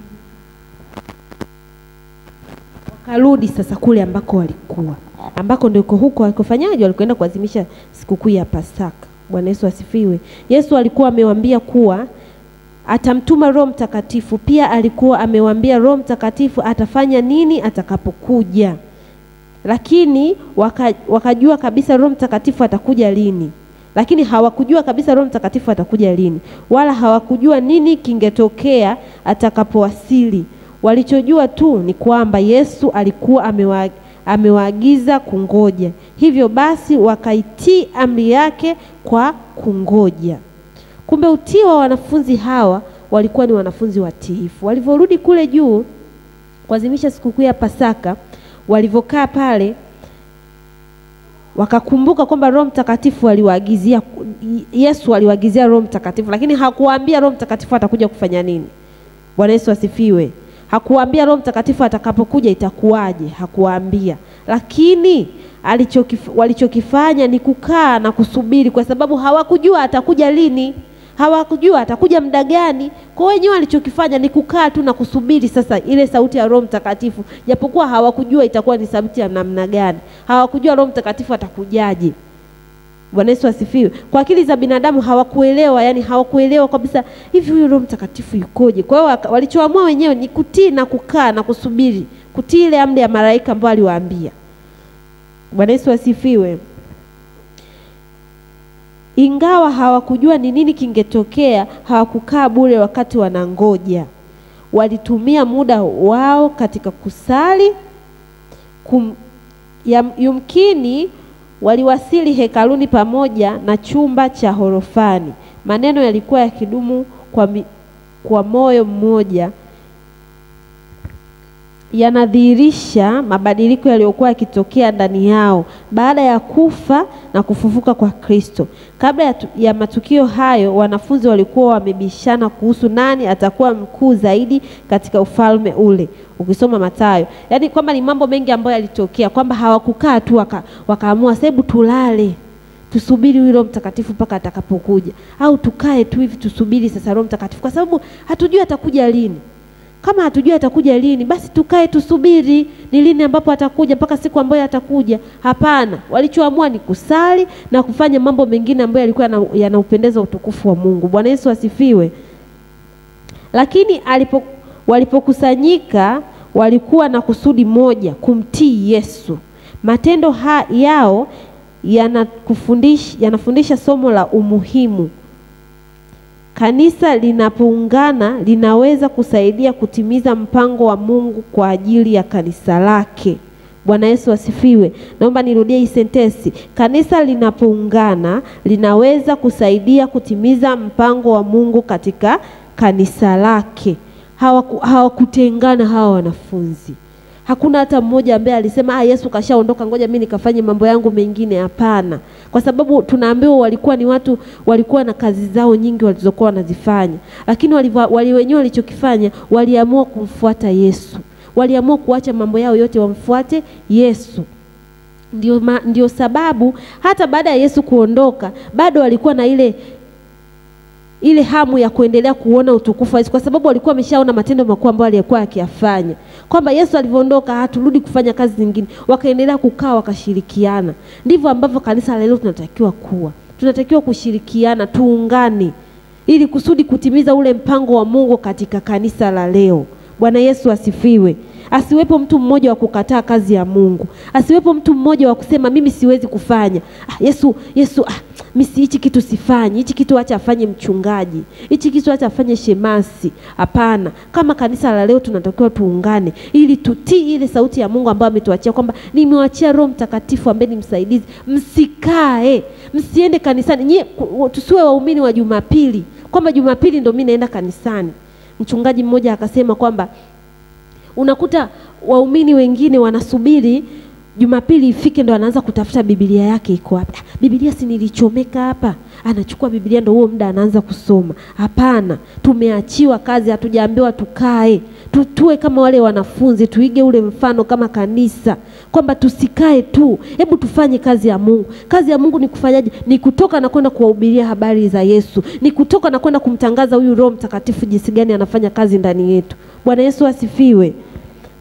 Wakarudi sasa kule ambako walikuwa, ambako ndiko huko walikofanyaje, walikoenda kuadhimisha sikukuu ya Pasaka. Bwana Yesu asifiwe. Yesu alikuwa amewaambia kuwa atamtuma Roho Mtakatifu. Pia alikuwa amewaambia Roho Mtakatifu atafanya nini atakapokuja. Lakini wakajua kabisa Roho Mtakatifu atakuja lini. Lakini hawakujua kabisa Roho Mtakatifu atakuja lini, wala hawakujua nini kingetokea atakapowasili. Walichojua tu ni kwamba Yesu alikuwa amewaagiza kungoja. Hivyo basi wakaitii amri yake kwa kungoja. Kumbe utii wa wanafunzi hawa walikuwa ni wanafunzi watiifu. Walivyorudi kule juu kuadhimisha sikukuu ya Pasaka, walivyokaa pale wakakumbuka kwamba Roho Mtakatifu aliwaagizia, Yesu aliwaagizia Roho Mtakatifu, lakini hakuwaambia Roho Mtakatifu atakuja kufanya nini. Bwana Yesu asifiwe. Hakuwaambia Roho Mtakatifu atakapokuja itakuwaje, hakuwaambia. Lakini walichokifanya ni kukaa na kusubiri, kwa sababu hawakujua atakuja lini, hawakujua atakuja muda gani. Kwa wenyewe walichokifanya ni kukaa tu na kusubiri sasa ile sauti ya Roho Mtakatifu, japokuwa hawakujua itakuwa ni sauti ya namna gani, hawakujua Roho Mtakatifu atakujaje. Bwana Yesu asifiwe. Kwa akili za binadamu hawakuelewa, yani hawakuelewa kabisa hivi huyu Roho Mtakatifu yukoje. Kwa hiyo walichoamua wenyewe ni kutii na kukaa na kusubiri, kutii ile amri ya malaika ambayo aliwaambia. Bwana Yesu asifiwe. Ingawa hawakujua ni nini kingetokea, hawakukaa bure wakati wanangoja. Walitumia muda wao katika kusali. Yumkini waliwasili hekaluni pamoja na chumba cha horofani. Maneno yalikuwa yakidumu kwa moyo mmoja, yanadhihirisha mabadiliko yaliyokuwa yakitokea ndani yao baada ya kufa na kufufuka kwa Kristo. Kabla ya matukio hayo, wanafunzi walikuwa wamebishana kuhusu nani atakuwa mkuu zaidi katika ufalme ule. Ukisoma Mathayo, yaani kwamba ni mambo mengi ambayo yalitokea, kwamba hawakukaa tu wakaamua hebu tulale tusubiri Roho Mtakatifu mpaka atakapokuja, au tukae tu hivi tusubiri sasa Roho Mtakatifu, kwa sababu hatujui atakuja lini. Kama hatujui atakuja lini, basi tukae tusubiri ni lini ambapo atakuja, mpaka siku ambayo atakuja. Hapana, walichoamua ni kusali na kufanya mambo mengine ambayo yalikuwa yanaupendeza utukufu wa Mungu. Bwana Yesu asifiwe. Lakini walipokusanyika walikuwa na kusudi moja, kumtii Yesu. Matendo yao yanafundisha somo la umuhimu. Kanisa linapoungana linaweza kusaidia kutimiza mpango wa Mungu kwa ajili ya kanisa lake. Bwana Yesu asifiwe. Naomba nirudie hii sentensi. Kanisa linapoungana linaweza kusaidia kutimiza mpango wa Mungu katika kanisa lake. Hawakutengana hawa wanafunzi. Hakuna hata mmoja ambaye alisema Yesu kashaondoka, ngoja mimi nikafanye mambo yangu mengine. Hapana. Kwa sababu tunaambiwa walikuwa ni watu walikuwa na kazi zao nyingi walizokuwa wanazifanya. Lakini wenyewe walichokifanya, waliamua kumfuata Yesu. Waliamua kuacha mambo yao yote wamfuate Yesu. Ndio sababu hata baada ya Yesu kuondoka, bado walikuwa na ile hamu ya kuendelea kuona utukufu wa Yesu, kwa sababu walikuwa wameshaona matendo makubwa ambayo alikuwa akiyafanya, kwamba Yesu alivyoondoka haturudi kufanya kazi zingine. Wakaendelea kukaa wakashirikiana. Ndivyo ambavyo kanisa leo tunatakiwa kuwa. Tunatakiwa kushirikiana, tuungane ili kusudi kutimiza ule mpango wa Mungu katika kanisa la leo. Bwana Yesu asifiwe. Asiwepo mtu mmoja wa kukataa kazi ya Mungu. Asiwepo mtu mmoja wa kusema mimi siwezi kufanya. Yesu mimi hichi kitu sifanyi. Hichi kitu acha afanye mchungaji. Hichi kitu acha afanye shemasi. Hapana. Kama kanisa la leo tunatakiwa tuungane ili tutii ile sauti ya Mungu ambayo ametuachia, kwamba nimewachia Roho Mtakatifu ambaye ni msaidizi. Msikae, msiende kanisani. Tusiwe waumini wa Jumapili, kwamba Jumapili ndio mimi naenda kanisani. Mchungaji mmoja akasema kwamba unakuta waumini wengine wanasubiri Jumapili ifike ndo anaanza kutafuta Biblia yake iko wapi. Biblia si nilichomeka hapa. Anachukua Biblia ndo huo muda anaanza kusoma. Hapana, tumeachiwa kazi, hatujaambiwa tukae. Tuwe kama wale wanafunzi, tuige ule mfano kama kanisa, kwamba tusikae tu. Hebu tufanye kazi ya Mungu. Kazi ya Mungu ni kufanyaje? Ni kutoka na kwenda kuwahubiria habari za Yesu. Ni kutoka na kwenda kumtangaza huyu Roho Mtakatifu jinsi gani anafanya kazi ndani yetu. Bwana Yesu asifiwe.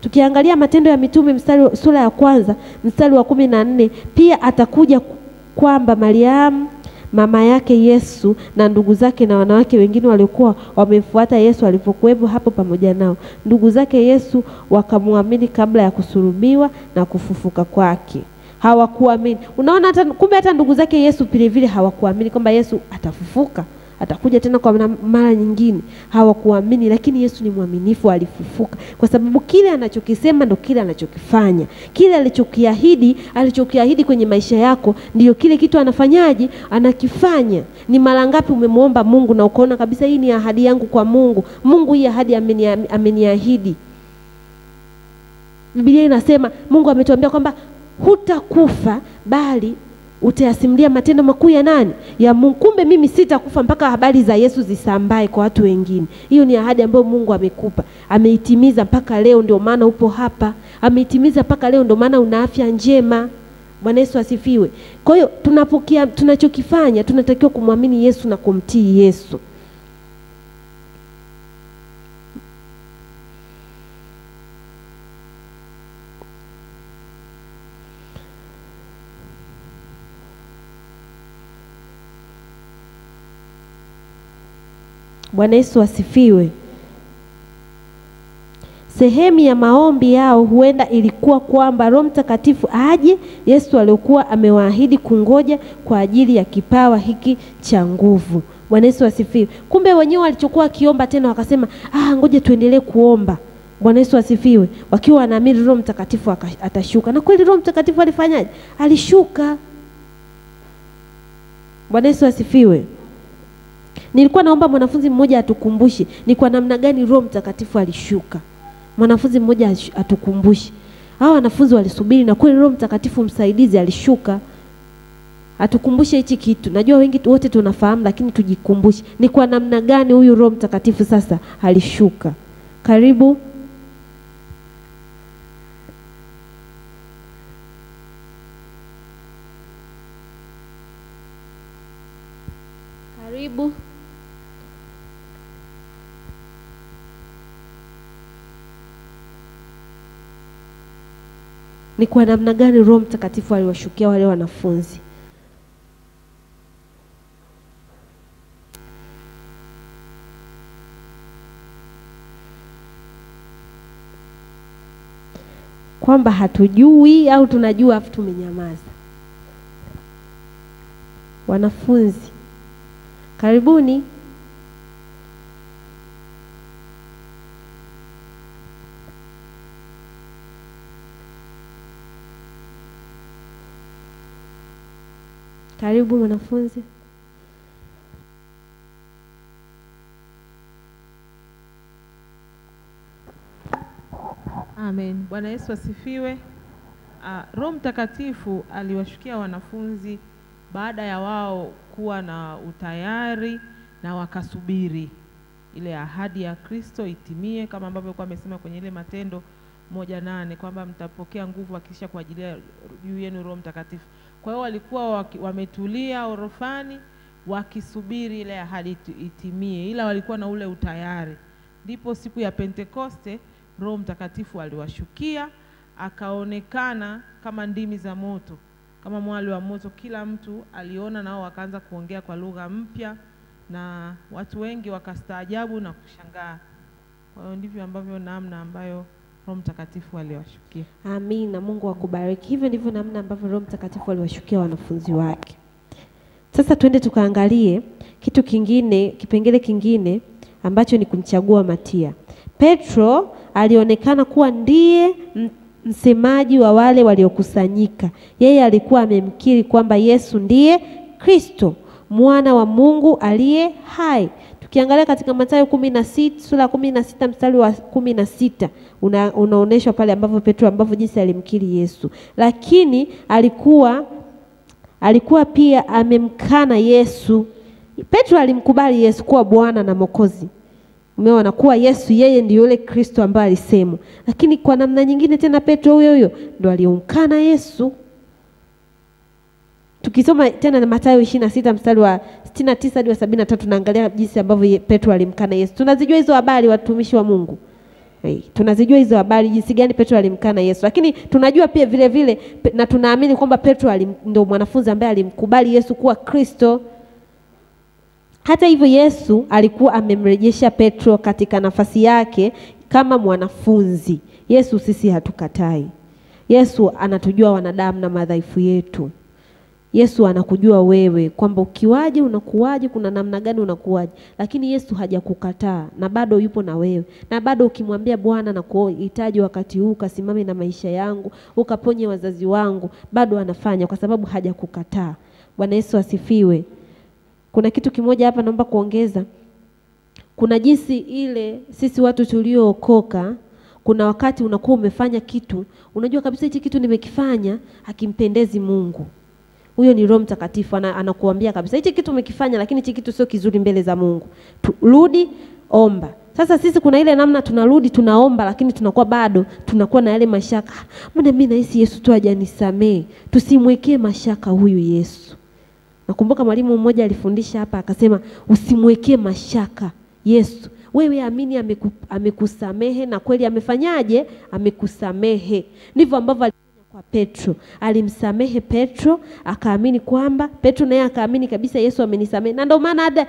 Tukiangalia Matendo ya Mitume sura ya 1 mstari wa 14, pia atakuja kwamba Mariamu mama yake Yesu na ndugu zake na wanawake wengine waliokuwa wamemfuata Yesu alipokuwepo hapo pamoja nao. Ndugu zake Yesu wakamwamini kabla ya kusulubiwa na kufufuka kwake. Hawakuamini. Unaona, kumbe hata ndugu zake Yesu vile vile hawakuamini kwamba Yesu atafufuka, atakuja tena kwa mara nyingine. Hawakuamini, lakini Yesu ni mwaminifu, alifufuka. Kwa sababu kile anachokisema ndo kile anachokifanya. Kile alichokiahidi kwenye maisha yako ndio kile kitu anafanyaje? Anakifanya. Ni mara ngapi umemuomba Mungu na ukaona kabisa hii ni ahadi yangu kwa Mungu. Mungu hii ahadi ameniahidi. Biblia inasema, Mungu ametuambia kwamba hutakufa bali utayasimulia matendo makuu ya nani? Ya Mungu. Kumbe mimi sitakufa mpaka habari za Yesu zisambae kwa watu wengine. Hiyo ni ahadi ambayo Mungu amekupa. Ameitimiza mpaka leo, ndio maana upo hapa. Ameitimiza mpaka leo, ndio maana una afya njema. Bwana Yesu asifiwe. Kwa hiyo tunachokifanya tunatakiwa kumwamini Yesu na kumtii Yesu. Bwana Yesu asifiwe. Sehemu ya maombi yao huenda ilikuwa kwamba Roho Mtakatifu aje. Yesu alikuwa amewaahidi kungoja kwa ajili ya kipawa hiki cha nguvu. Bwana Yesu asifiwe. Kumbe wenyewe walichokuwa kiomba tena wakasema, ngoja tuendelee kuomba. Bwana Yesu asifiwe. Wakiwa wanaamini Roho Mtakatifu atashuka. Na kweli Roho Mtakatifu alifanyaje? Alishuka. Bwana Yesu asifiwe. Nilikuwa naomba mwanafunzi mmoja atukumbushe ni kwa namna gani Roho Mtakatifu alishuka. Mwanafunzi mmoja atukumbushe. Hao wanafunzi walisubiri na kweli Roho Mtakatifu msaidizi alishuka. atukumbushe hichi kitu. Najua wengi wote tunafahamu, lakini tujikumbushe ni kwa namna gani huyu Roho Mtakatifu sasa alishuka. Karibu. Karibu. Ni kwa namna gani Roho Mtakatifu aliwashukia wale wanafunzi? Kwamba hatujui au tunajua afu tumenyamaza? Wanafunzi, karibuni. Karibu mwanafunzi. Amen. Bwana Yesu asifiwe. Roho Mtakatifu aliwashukia wanafunzi baada ya wao kuwa na utayari na wakasubiri ile ahadi ya Kristo itimie, kama ambavyo kwa amesema kwenye ile Matendo 1:8 kwamba mtapokea nguvu akisha kuajilia juu yenu Roho Mtakatifu. Kwa hiyo walikuwa wametulia orofani wakisubiri ile ahadi itimie, ila walikuwa na ule utayari. Ndipo siku ya Pentekoste Roho Mtakatifu aliwashukia, akaonekana kama ndimi za moto, kama mwali wa moto. Kila mtu aliona, nao wakaanza kuongea kwa lugha mpya, na watu wengi wakastaajabu na kushangaa. Kwa hiyo ndivyo ambavyo namna ambayo Roho Mtakatifu aliwashukia. Amina, Mungu akubariki. Hivyo ndivyo namna ambavyo Roho Mtakatifu aliwashukia wanafunzi wake. Sasa twende tukaangalie kitu kingine, kipengele kingine ambacho ni kumchagua Matia. Petro alionekana kuwa ndiye msemaji wa wale waliokusanyika. Yeye alikuwa amemkiri kwamba Yesu ndiye Kristo, mwana wa Mungu aliye hai. Tukiangalia katika Mathayo 16 sura 16 mstari wa 16 unaonyeshwa pale ambapo Petro ambavyo jinsi alimkiri Yesu. Lakini alikuwa pia amemkana Yesu. Petro alimkubali Yesu kuwa Bwana na Mwokozi. Umeona kuwa Yesu yeye ndiye yule Kristo ambaye alisema. Lakini kwa namna nyingine tena Petro huyo ndo aliomkana Yesu. Tukisoma tena na Mathayo 26 mstari wa 69 hadi wa 73 tunaangalia jinsi ambavyo Petro alimkana Yesu. Tunazijua hizo habari watumishi wa Mungu. Tunazijua hizo habari jinsi gani Petro alimkana Yesu. Lakini tunajua pia vile vile na tunaamini kwamba Petro ndo mwanafunzi ambaye alimkubali Yesu kuwa Kristo. Hata hivyo Yesu alikuwa amemrejesha Petro katika nafasi yake kama mwanafunzi. Yesu sisi hatukatai. Yesu anatujua wanadamu na madhaifu yetu. Yesu anakujua wewe kwamba ukiwaje unakuwaje, kuna namna gani unakuwaje. Lakini Yesu hajakukataa na bado yupo na wewe. Na bado ukimwambia Bwana na kuhitaji wakati huu kasimame na maisha yangu, ukaponye wazazi wangu, bado anafanya kwa sababu hajakukataa. Bwana Yesu asifiwe. Kuna kitu kimoja hapa naomba kuongeza. Kuna jinsi ile sisi watu tuliookoka, kuna wakati unakuwa umefanya kitu, unajua kabisa hichi kitu nimekifanya hakimpendezi Mungu. Huyo ni Roho Mtakatifu anakuambia kabisa hichi kitu umekifanya, lakini hichi kitu sio kizuri mbele za Mungu. Rudi, omba. Sasa sisi kuna ile namna tunarudi tunaomba, lakini tunakuwa bado tunakuwa na yale mashaka. Mbona mimi nahisi Yesu tu hajanisamee? Tusimwekee mashaka huyu Yesu. Nakumbuka mwalimu mmoja alifundisha hapa akasema usimwekee mashaka Yesu. Wewe amini amekusamehe na kweli amefanyaje? Amekusamehe. Ndivyo ambavyo alifanya kwa Petro. Alimsamehe Petro, akaamini kwamba Petro naye akaamini kabisa Yesu amenisamehe. Na ndio maana hadi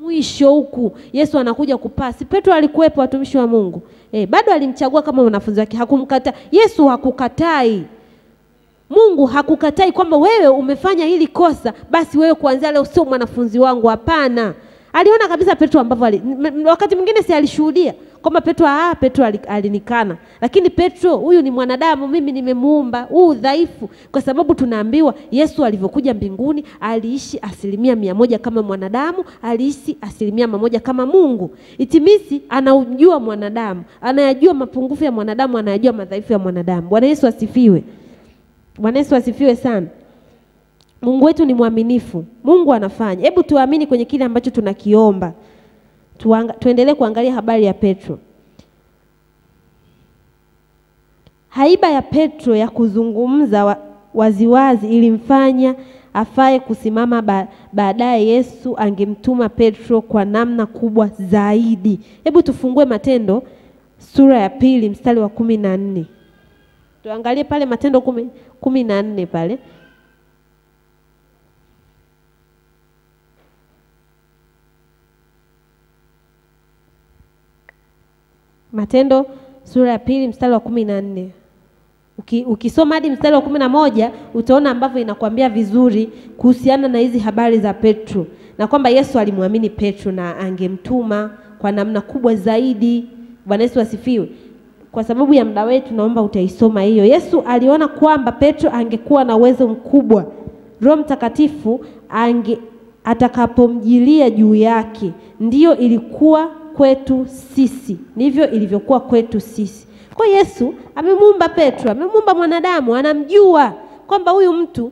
mwisho huku Yesu anakuja kupasi. Petro alikuwepo watumishi wa Mungu. Bado alimchagua kama mwanafunzi wake, hakumkataa. Yesu hakukatai. Mungu hakukatai kwamba wewe umefanya hili kosa, basi wewe kuanzia leo sio mwanafunzi wangu. Hapana. Aliona kabisa Petro ambavyo wakati mwingine si alishuhudia kwamba Petro alinikana. Lakini Petro huyu ni mwanadamu, mimi nimemuumba, huu dhaifu. Kwa sababu tunaambiwa Yesu alivyokuja mbinguni aliishi 100% kama mwanadamu, aliishi 100% kama Mungu. Itimisi anaujua mwanadamu, anayajua mapungufu ya mwanadamu, anayajua madhaifu ya mwanadamu. Bwana Yesu asifiwe. Bwana Yesu asifiwe sana. Mungu wetu ni mwaminifu. Mungu anafanya. Hebu tuamini kwenye kile ambacho tunakiomba. Tuendelee kuangalia habari ya Petro. Haiba ya Petro ya kuzungumza waziwazi ilimfanya afae kusimama baadaye Yesu angemtuma Petro kwa namna kubwa zaidi. Hebu tufungue Matendo sura ya 2 mstari wa 14. Tuangalie pale Matendo 14 pale. Matendo sura ya 2 mstari wa 14. Ukisoma hadi mstari wa 11 utaona ambavyo inakwambia vizuri kuhusiana na hizi habari za Petro, na kwamba Yesu alimwamini Petro na angemtuma kwa namna kubwa zaidi. Bwana Yesu asifiwe. Kwa sababu ya muda wetu naomba utaisoma hiyo. Yesu aliona kwamba Petro angekuwa na uwezo mkubwa, Roho Mtakatifu atakapomjilia juu yake. Ndiyo ilikuwa kwetu sisi, ndivyo ilivyokuwa kwetu sisi. Kwa Yesu amemuumba Petro, amemuumba mwanadamu, anamjua kwamba huyu mtu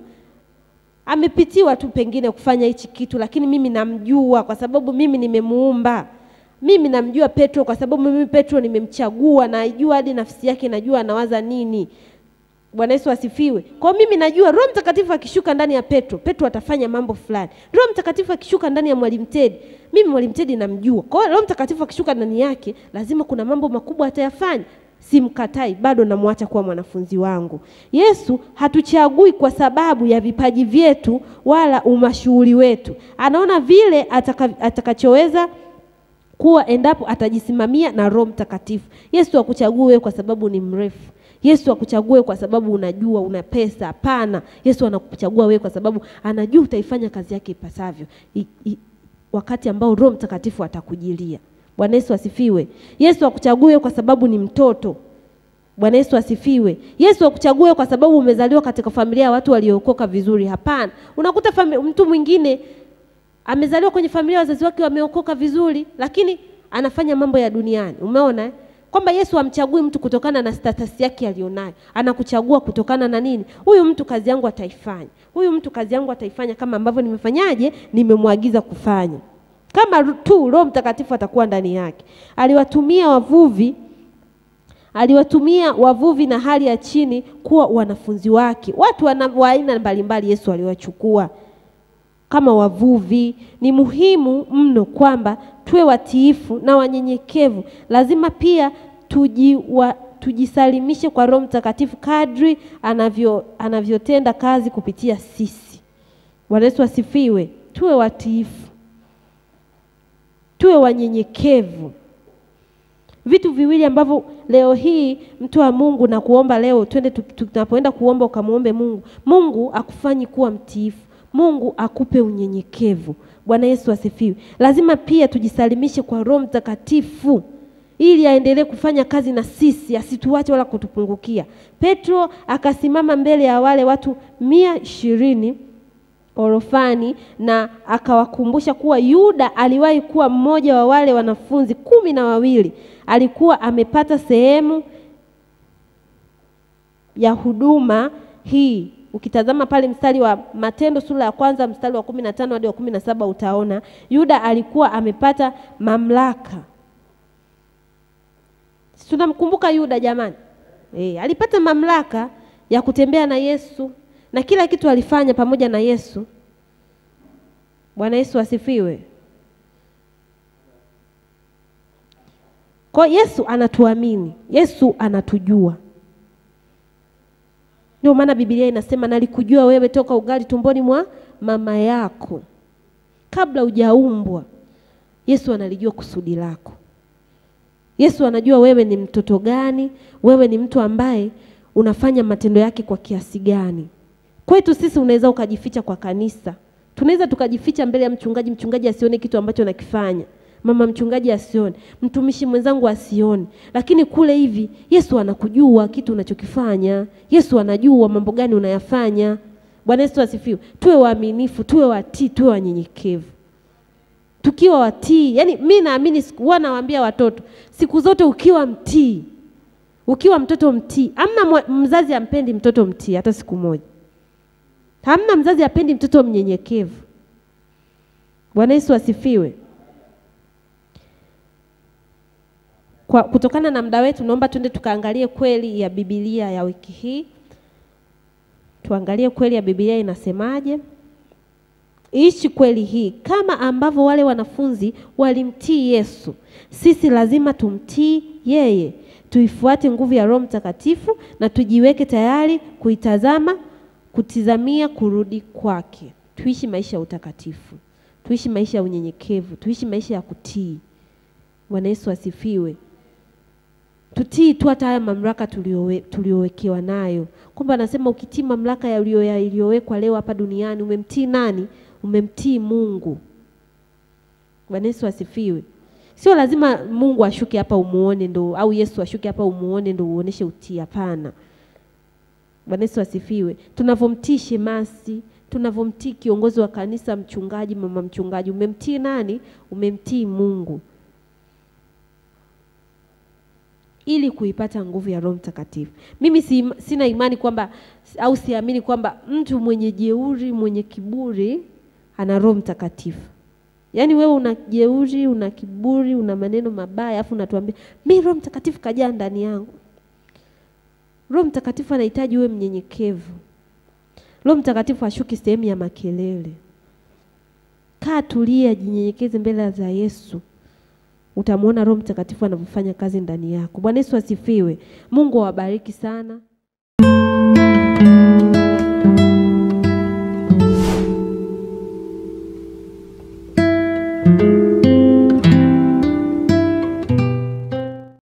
amepitiwa tu pengine kufanya hichi kitu, lakini mimi namjua kwa sababu mimi nimemuumba. Mimi namjua Petro kwa sababu mimi Petro nimemchagua, na najua hadi nafsi yake, najua anawaza nini. Bwana Yesu asifiwe. Kwa mimi najua Roho Mtakatifu akishuka ndani ya Petro, Petro atafanya mambo fulani. Roho Mtakatifu akishuka ndani ya Mwalimu Teddy, mimi Mwalimu Teddy namjua. Kwa hiyo Roho Mtakatifu akishuka ndani yake, lazima kuna mambo makubwa atayafanya. Simkatai, bado namwacha kuwa mwanafunzi wangu. Yesu hatuchagui kwa sababu ya vipaji vyetu wala umashuhuri wetu. Anaona vile atakachoweza kuwa endapo atajisimamia na Roho Mtakatifu. Yesu hakuchagui wewe kwa sababu ni mrefu. Yesu hakuchagui kwa sababu unajua una pesa, hapana. Yesu anakuchagua wewe kwa sababu anajua utaifanya kazi yake ipasavyo wakati ambao Roho Mtakatifu atakujilia. Bwana Yesu asifiwe. Yesu hakuchagui kwa sababu ni mtoto. Bwana Yesu asifiwe. Yesu hakuchagui kwa sababu umezaliwa katika familia ya watu waliookoka vizuri, hapana. Unakuta mtu mwingine amezaliwa kwenye familia wazazi wake wameokoka vizuri, lakini anafanya mambo ya duniani. Umeona kwamba Yesu hamchagui mtu kutokana na status yake alionayo. Anakuchagua kutokana na nini? Huyu mtu kazi yangu ataifanya. Huyu mtu kazi yangu ataifanya kama ambavyo nimefanyaje? Nimemwagiza kufanya. Kama tu Roho Mtakatifu atakuwa ndani yake. Aliwatumia wavuvi na hali ya chini kuwa wanafunzi wake. Watu wa aina mbalimbali Yesu aliwachukua kama wavuvi. Ni muhimu mno kwamba tuwe watiifu na wanyenyekevu. Lazima pia tujisalimishe kwa Roho Mtakatifu kadri anavyotenda kazi kupitia sisi. Bwana Yesu asifiwe. Tuwe watiifu, tuwe wanyenyekevu. Vitu viwili ambavyo leo hii mtu wa Mungu na kuomba leo, twende tunapoenda kuomba ukamuombe Mungu. Mungu akufanyi kuwa mtiifu. Mungu akupe unyenyekevu. Bwana Yesu asifiwe. Lazima pia tujisalimishe kwa Roho Mtakatifu ili aendelee kufanya kazi na sisi, asituache wala kutupungukia. Petro akasimama mbele ya wale watu 120 orofani na akawakumbusha kuwa Yuda aliwahi kuwa mmoja wa wale wanafunzi 12. Alikuwa amepata sehemu ya huduma hii. Ukitazama pale mstari wa Matendo sura ya 1 mstari wa 15 hadi wa 17 utaona Yuda alikuwa amepata mamlaka. Tunamkumbuka Yuda jamani. Alipata mamlaka ya kutembea na Yesu na kila kitu alifanya pamoja na Yesu. Bwana Yesu asifiwe. Kwa Yesu anatuamini, Yesu anatujua. Ndio maana Biblia inasema nalikujua wewe toka ugali tumboni mwa mama yako. Kabla hujaumbwa, Yesu analijua kusudi lako. Yesu anajua wewe ni mtoto gani, wewe ni mtu ambaye unafanya matendo yake kwa kiasi gani. Kwetu sisi unaweza ukajificha kwa kanisa. Tunaweza tukajificha mbele ya mchungaji, mchungaji asione kitu ambacho nakifanya. Mama mchungaji asione, mtumishi mwenzangu asione. Lakini kule hivi Yesu anakujua kitu unachokifanya. Yesu anajua mambo gani unayafanya. Bwana Yesu asifiwe. Tuwe waaminifu, tuwe watii, tuwe wanyenyekevu. Tukiwa watii, yani mimi naamini wanawaambia watoto, siku zote ukiwa mtii, ukiwa mtoto mtii, amna mzazi ampendi mtoto mtii hata siku moja. Hamna mzazi apendi mtoto mnyenyekevu. Bwana Yesu asifiwe. Kutokana na muda wetu, naomba twende tukaangalie kweli ya Biblia ya wiki hii. Tuangalie kweli ya Biblia inasemaje. Ishi kweli hii kama ambavyo wale wanafunzi walimtii Yesu. Sisi lazima tumtii yeye. Tuifuate nguvu ya Roho Mtakatifu na tujiweke tayari kutizamia kurudi kwake. Tuishi maisha ya utakatifu. Tuishi maisha ya unyenyekevu. Tuishi maisha ya kutii. Bwana Yesu asifiwe. Tutii tu hata haya mamlaka tuliowekewa nayo. Kwamba anasema ukitii mamlaka yaliyowekwa leo hapa duniani, umemtii nani? Umemtii Mungu. Bwana Yesu asifiwe. Sio lazima Mungu ashuke hapa umuone ndo, au Yesu ashuke hapa umuone ndo uoneshe utii, hapana. Bwana Yesu asifiwe. Tunavomtii shemasi, tunavomtii kiongozi wa kanisa, mchungaji, mama mchungaji, umemtii nani? Umemtii Mungu. Ili kuipata nguvu ya Roho Mtakatifu. Mimi sina imani kwamba, au siamini kwamba mtu mwenye jeuri, mwenye kiburi ana Roho Mtakatifu. Yaani wewe una jeuri, una kiburi, una maneno mabaya, afu unatuambia mimi Roho Mtakatifu kajaa ndani yangu. Roho Mtakatifu anahitaji uwe mnyenyekevu. Roho Mtakatifu ashuki sehemu ya makelele. Kaa tulia, jinyenyekeze mbele za Yesu. Utamuona Roho Mtakatifu anavyofanya kazi ndani yako. Bwana Yesu asifiwe. Mungu awabariki sana.